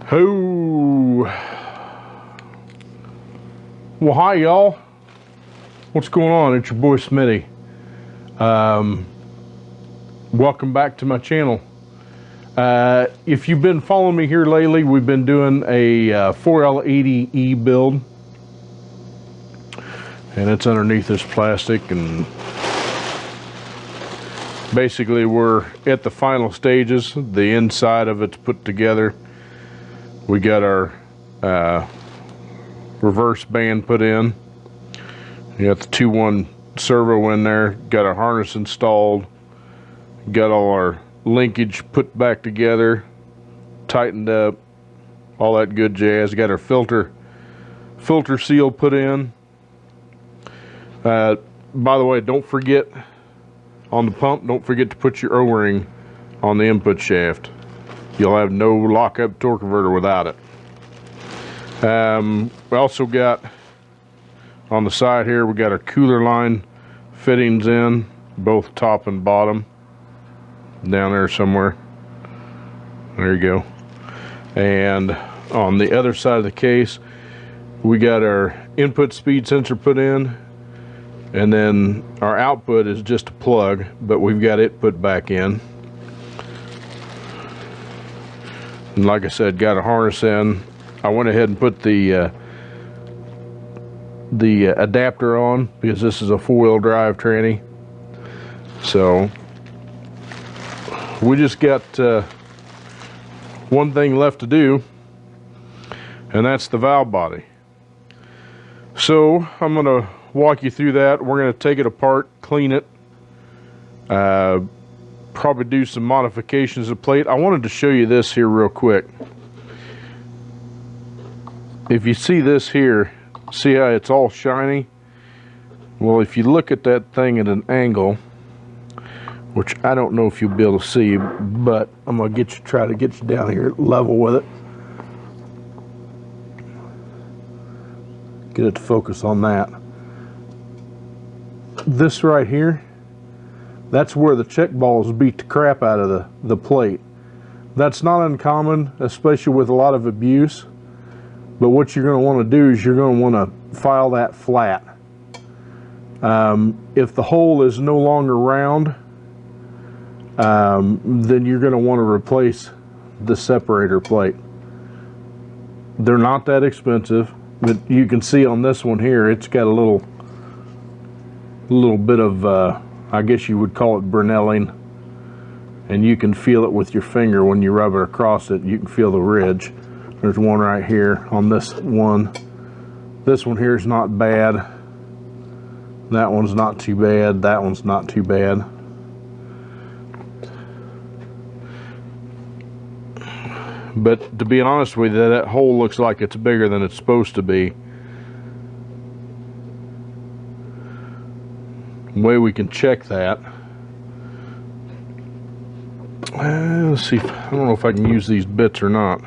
Oh, well, hi y'all. What's going on? It's your boy Smitty. Welcome back to my channel. If you've been following me here lately, we've been doing a 4L80E build, and it's underneath this plastic, and basically we're at the final stages. The inside of it's put together. We got our reverse band put in. You got the 2-1 servo in there. Got our harness installed. Got all our linkage put back together, tightened up, all that good jazz. Got our filter seal put in. By the way, don't forget on the pump, don't forget to put your O-ring on the input shaft. You'll have no lockup torque converter without it. We also got on the side here, we got our cooler line fittings in, both top and bottom, down there somewhere. There you go. And on the other side of the case, we got our input speed sensor put in, and then our output is just a plug, but we've got it put back in. And like I said, got a harness in. I went ahead and put the adapter on because this is a 4-wheel drive tranny. So we just got one thing left to do, and that's the valve body. So I'm gonna walk you through that. We're gonna take it apart, clean it, probably do some modifications of the plate. I wanted to show you this here real quick. If you see this here, see how it's all shiny? Well, if you look at that thing at an angle, which I don't know if you'll be able to see, but I'm gonna try to get you down here level with it. Get it to focus on that. This right here, that's where the check balls beat the crap out of the plate. That's not uncommon, especially with a lot of abuse. But what you're going to want to do is you're going to want to file that flat. If the hole is no longer round, then you're going to want to replace the separator plate. They're not that expensive, but you can see on this one here, it's got a little bit of, I guess you would call it Brinelling, and you can feel it with your finger when you rub it across it. You can feel the ridge. There's one right here on this one. This one here is not bad. That one's not too bad. That one's not too bad. But to be honest with you, that hole looks like it's bigger than it's supposed to be. Way we can check that. Let's see. I don't know if I can use these bits or not.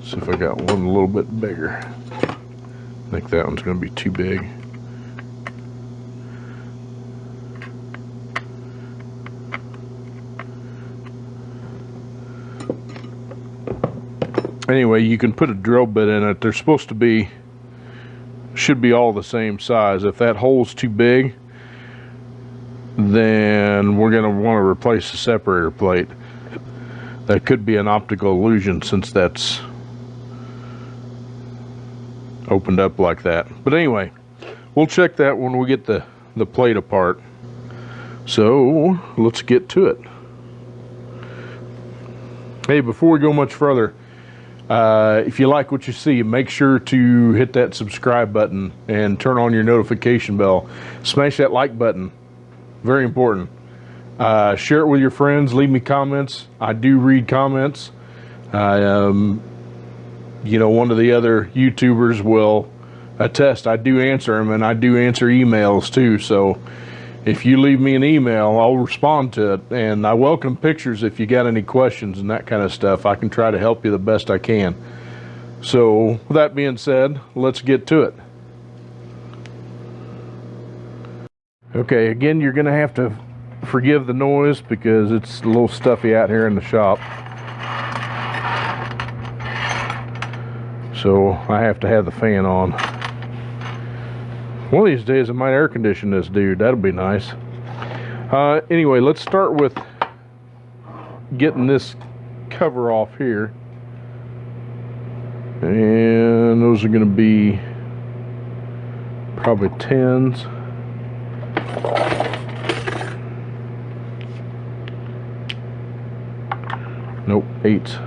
See if I got one a little bit bigger. I think that one's going to be too big. Anyway, you can put a drill bit in it. They're supposed to be, should be all the same size. If that hole's too big, then we're going to want to replace the separator plate. That could be an optical illusion since that's opened up like that. But anyway, we'll check that when we get the plate apart. So let's get to it. Hey, before we go much further, if you like what you see, make sure to hit that subscribe button and turn on your notification bell. Smash that like button. Very important. Share it with your friends. Leave me comments. I do read comments. You know, one of the other YouTubers will attest. I do answer them, and I do answer emails too. So if you leave me an email, I'll respond to it. And I welcome pictures if you got any questions and that kind of stuff. I can try to help you the best I can. So with that being said, let's get to it. Okay, again, you're gonna have to forgive the noise because it's a little stuffy out here in the shop. So I have to have the fan on. One of these days I might air condition this dude. That'll be nice. Anyway, let's start with getting this cover off here. And those are going to be probably 10s. Nope, 8s.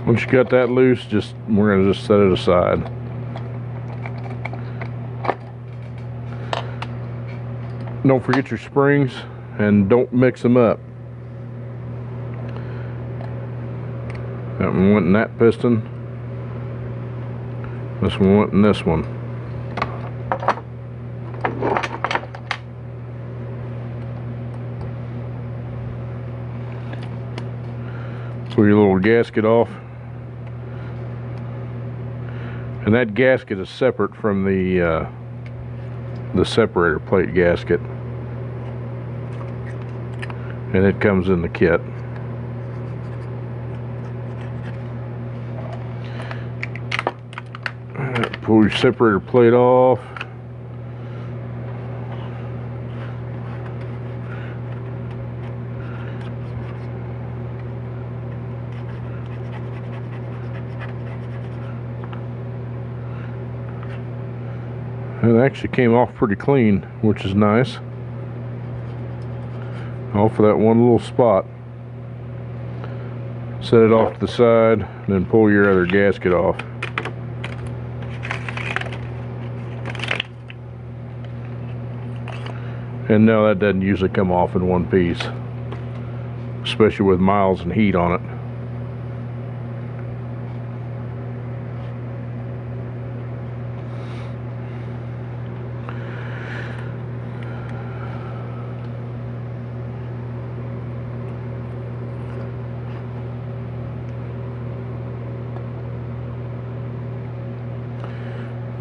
Once you got that loose, we're going to just set it aside. Don't forget your springs and don't mix them up. That one went in that piston. This one went in this one. Pull your little gasket off. And that gasket is separate from the separator plate gasket, and it comes in the kit. Pull your separator plate off. It actually came off pretty clean, which is nice. All for that one little spot. Set it off to the side, and then pull your other gasket off. And no, that doesn't usually come off in one piece, especially with miles and heat on it.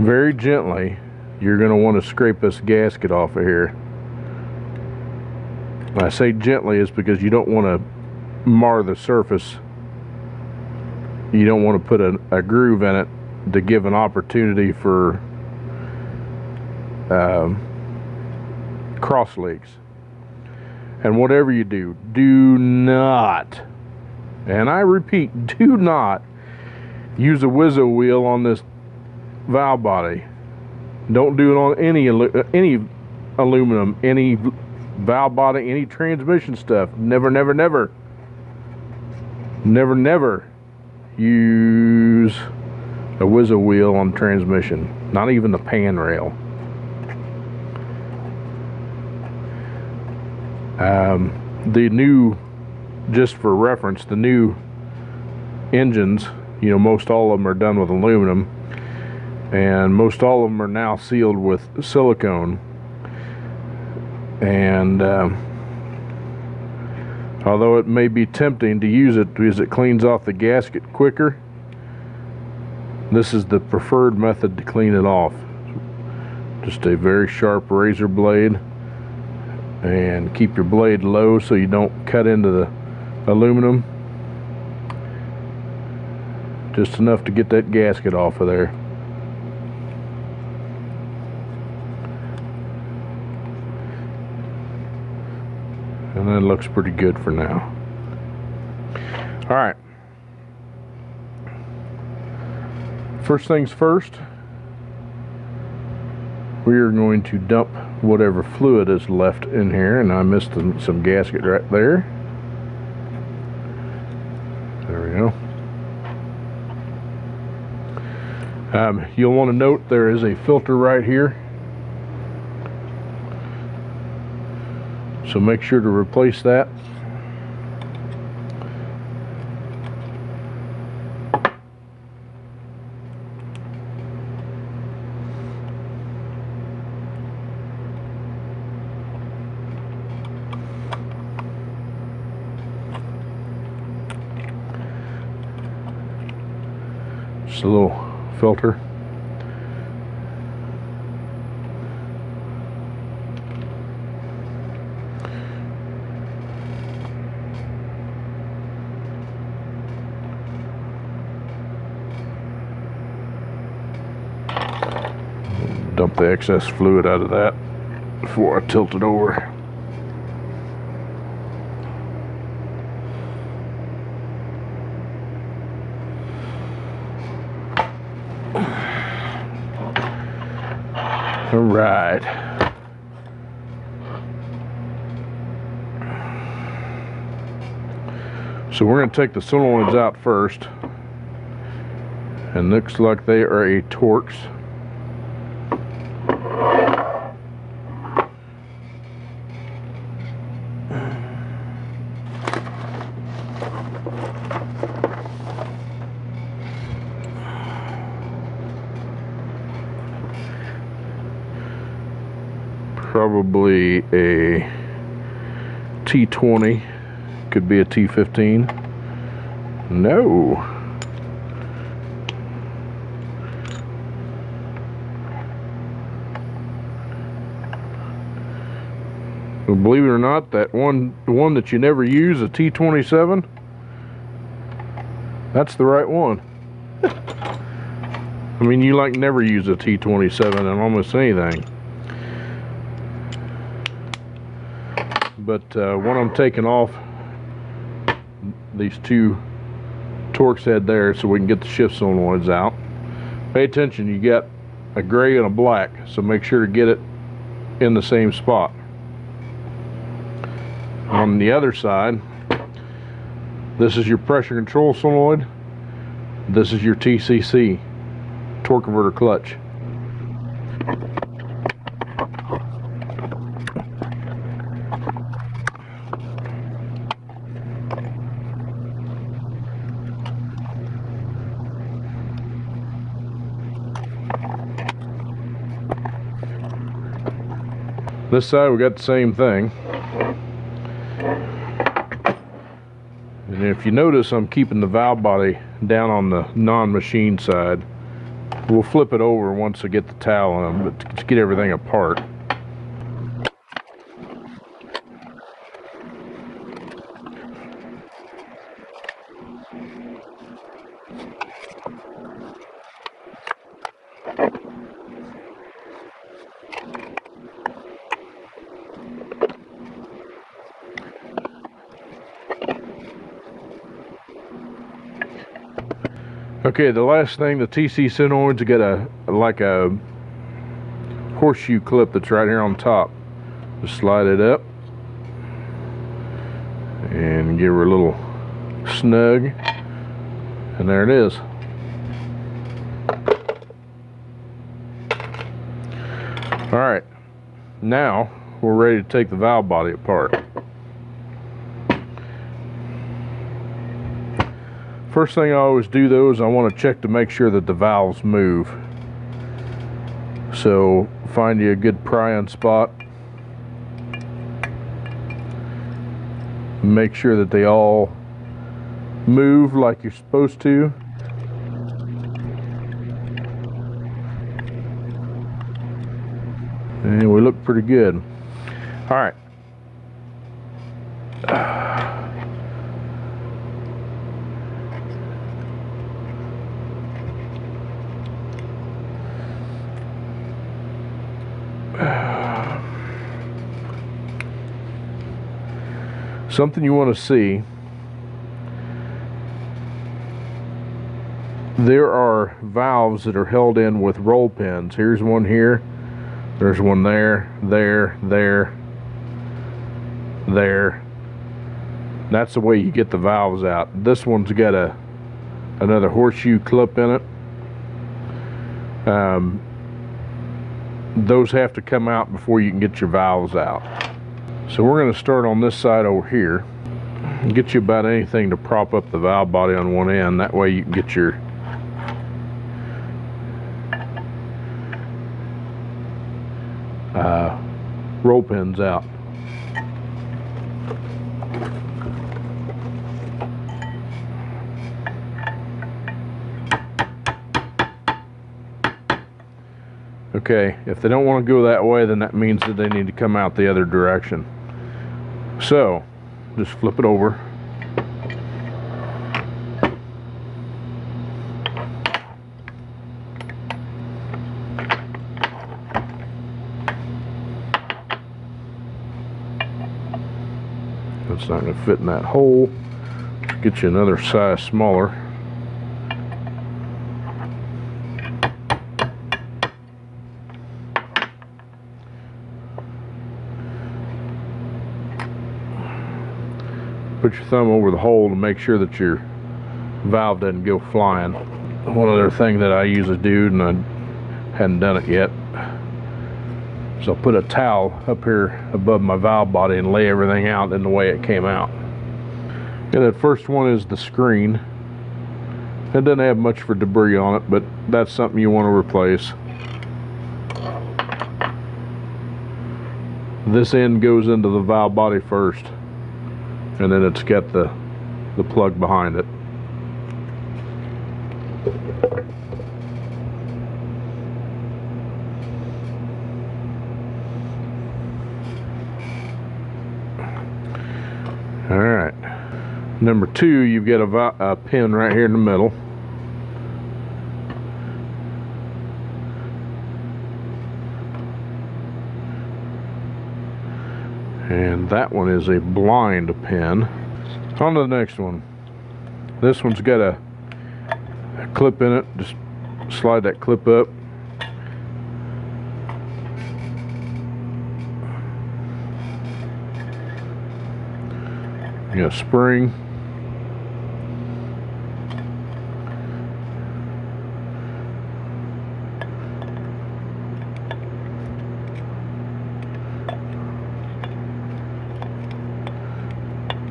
Very gently, you're going to want to scrape this gasket off of here. When I say gently, is because you don't want to mar the surface. You don't want to put a groove in it to give an opportunity for cross leaks. And whatever you do, do not, and I repeat, do not use a Wizzo wheel on this valve body. Don't do it on any aluminum, any valve body, any transmission stuff. Never, never, never, never, never use a Wizzo wheel on transmission. Not even the pan rail. The new, just for reference, the new engines, you know, most all of them are done with aluminum. And most all of them are now sealed with silicone. And although it may be tempting to use it because it cleans off the gasket quicker, this is the preferred method to clean it off. Just a very sharp razor blade, and keep your blade low so you don't cut into the aluminum. Just enough to get that gasket off of there. And that looks pretty good for now. All right. First things first, we are going to dump whatever fluid is left in here, and I missed some gasket right there. There we go. You'll want to note there is a filter right here, so make sure to replace that. Just a little filter. Dump the excess fluid out of that before I tilt it over. All right. So we're going to take the solenoids out first, and looks like they are a Torx. Probably a T20, could be a T15. No. Well, believe it or not, the one that you never use, a T27, that's the right one. I mean, you like never use a T27 in almost anything. But when I'm taking off these two Torx head there so we can get the shift solenoids out, pay attention, you got a gray and a black, so make sure to get it in the same spot. On the other side, this is your pressure control solenoid, this is your TCC, torque converter clutch. This side we got the same thing. And if you notice, I'm keeping the valve body down on the non-machine side. We'll flip it over once I get the towel on, but to get everything apart. Okay, the last thing, the TC solenoids got like a horseshoe clip that's right here on top. Just slide it up and give her a little snug, and there it is. All right, now we're ready to take the valve body apart. First thing I always do though is I want to check to make sure that the valves move. So find you a good pry-in spot. Make sure that they all move like you're supposed to. And we look pretty good. All right. Something you want to see, there are valves that are held in with roll pins. Here's one here. There's one there, there. That's the way you get the valves out. This one's got another horseshoe clip in it. Those have to come out before you can get your valves out. So we're going to start on this side over here. Get you about anything to prop up the valve body on one end. That way you can get your roll pins out. Okay, if they don't want to go that way, then that means that they need to come out the other direction. So, just flip it over. That's not going to fit in that hole. Get you another size smaller. Put your thumb over the hole to make sure that your valve doesn't go flying. One other thing that I usually do, and I hadn't done it yet, is I'll put a towel up here above my valve body and lay everything out in the way it came out. And that first one is the screen. It doesn't have much for debris on it, but that's something you want to replace. This end goes into the valve body first, and then it's got the plug behind it. All right, number two, you've got a pin right here in the middle. And that one is a blind pin. On to the next one. This one's got a clip in it. Just slide that clip up. You got a spring.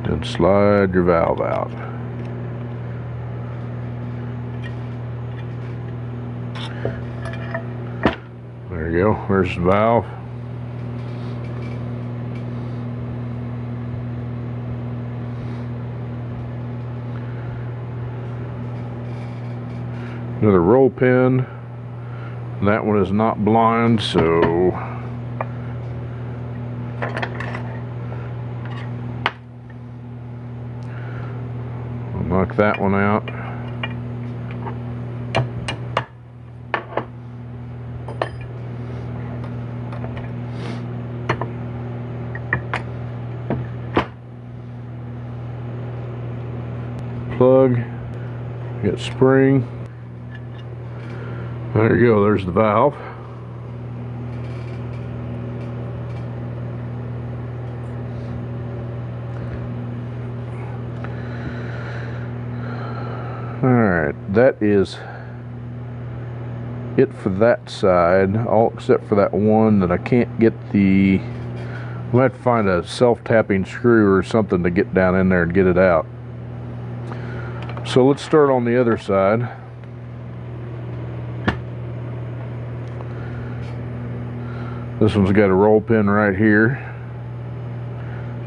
And slide your valve out. There you go. There's the valve. Another roll pin. That one is not blind, so I'll knock that one out. Plug, get spring. There you go, there's the valve. Alright, that is it for that side, all except for that one that I can't get the... We'll have to find a self-tapping screw or something to get down in there and get it out. So let's start on the other side. This one's got a roll pin right here,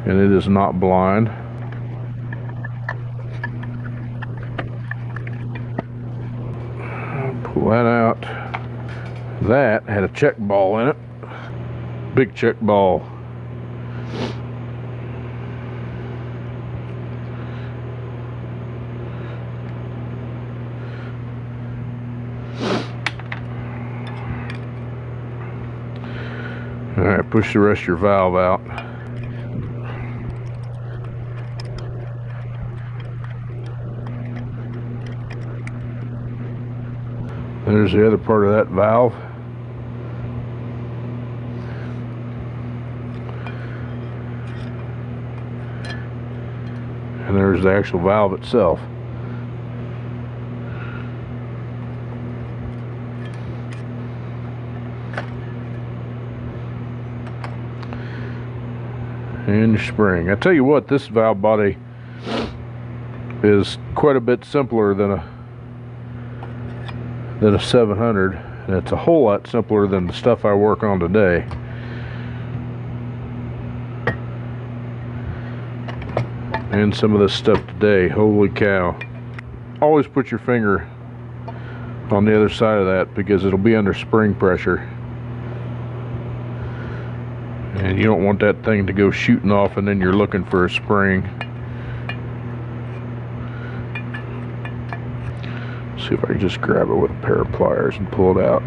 and it is not blind. Pull that out. That had a check ball in it. Big check ball. Alright, push the rest of your valve out. There's the other part of that valve. And there's the actual valve itself. And your spring. I tell you what, this valve body is quite a bit simpler than a 700, and it's a whole lot simpler than the stuff I work on today. And some of this stuff today, holy cow. Always put your finger on the other side of that because it'll be under spring pressure. And you don't want that thing to go shooting off and then you're looking for a spring. See if I can just grab it with a pair of pliers and pull it out.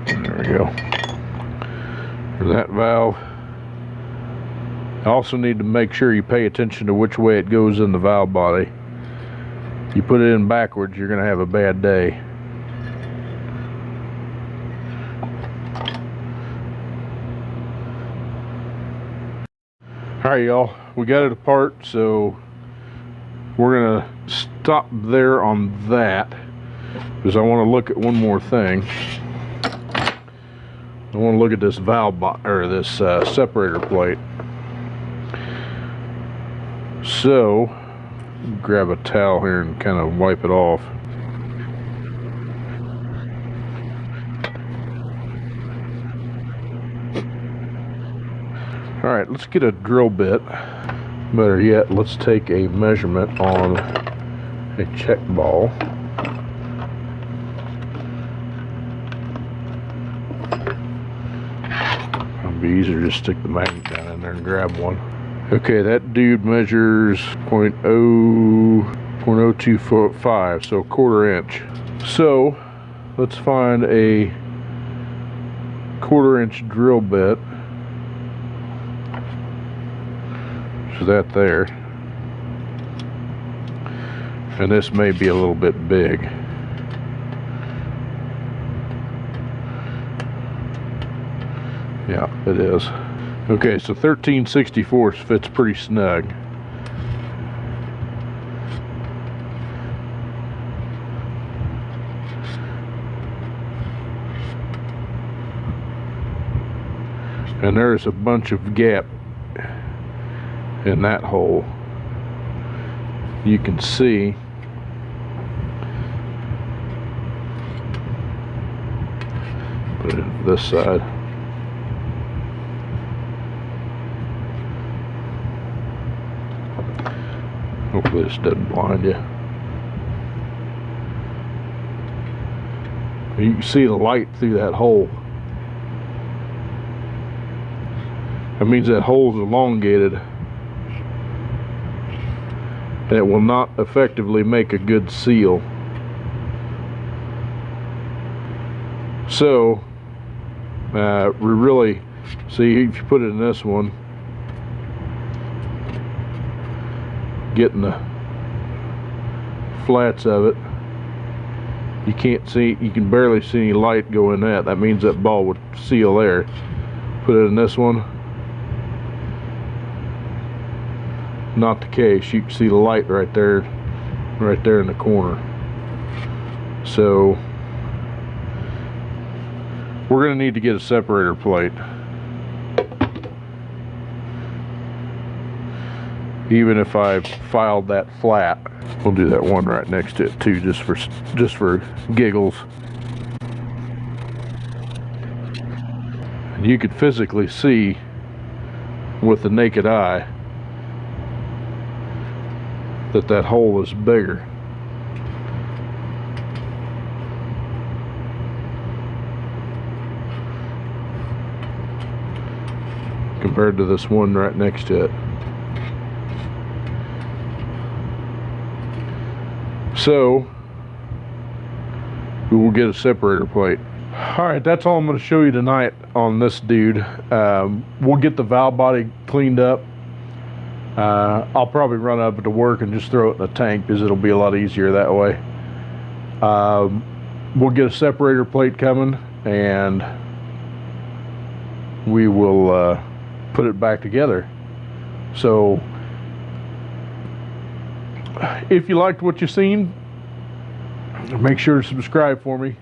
There we go. For that valve. I also need to make sure you pay attention to which way it goes in the valve body. If you put it in backwards, you're going to have a bad day. Alright y'all, we got it apart, so we're going to stop there on that because I want to look at one more thing. I want to look at this valve or this separator plate. So, grab a towel here and kind of wipe it off. Alright, let's get a drill bit. Better yet, let's take a measurement on a check ball. It'll be easier to just stick the magnet down in there and grab one. Okay, that dude measures 0.025, so a 1/4 inch. So, let's find a 1/4 inch drill bit. So that there. And this may be a little bit big. Yeah, it is. Okay, so 13/64 fits pretty snug. And there's a bunch of gap in that hole. You can see put it on this side. Hopefully this doesn't blind you. You can see the light through that hole. That means that hole is elongated, and it will not effectively make a good seal. So we really see, if you put it in this one, getting the flats of it, you can't see, you can barely see any light go in that. That means that ball would seal there. Put it in this one, not the case. You can see the light right there in the corner. So we're going to need to get a separator plate, even if I filed that flat. We'll do that one right next to it too, just for giggles. And you could physically see with the naked eye that hole is bigger. Compared to this one right next to it. So we will get a separator plate. Alright, that's all I'm going to show you tonight on this dude. We'll get the valve body cleaned up. I'll probably run up to work and just throw it in the tank because it'll be a lot easier that way. We'll get a separator plate coming, and we will put it back together. So if you liked what you seen, make sure to subscribe for me.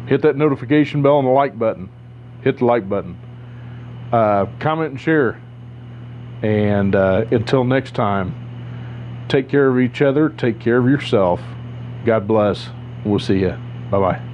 Hit that notification bell and the like button. Hit the like button. Comment and share. And until next time, take care of each other. Take care of yourself. God bless. We'll see you. Bye-bye.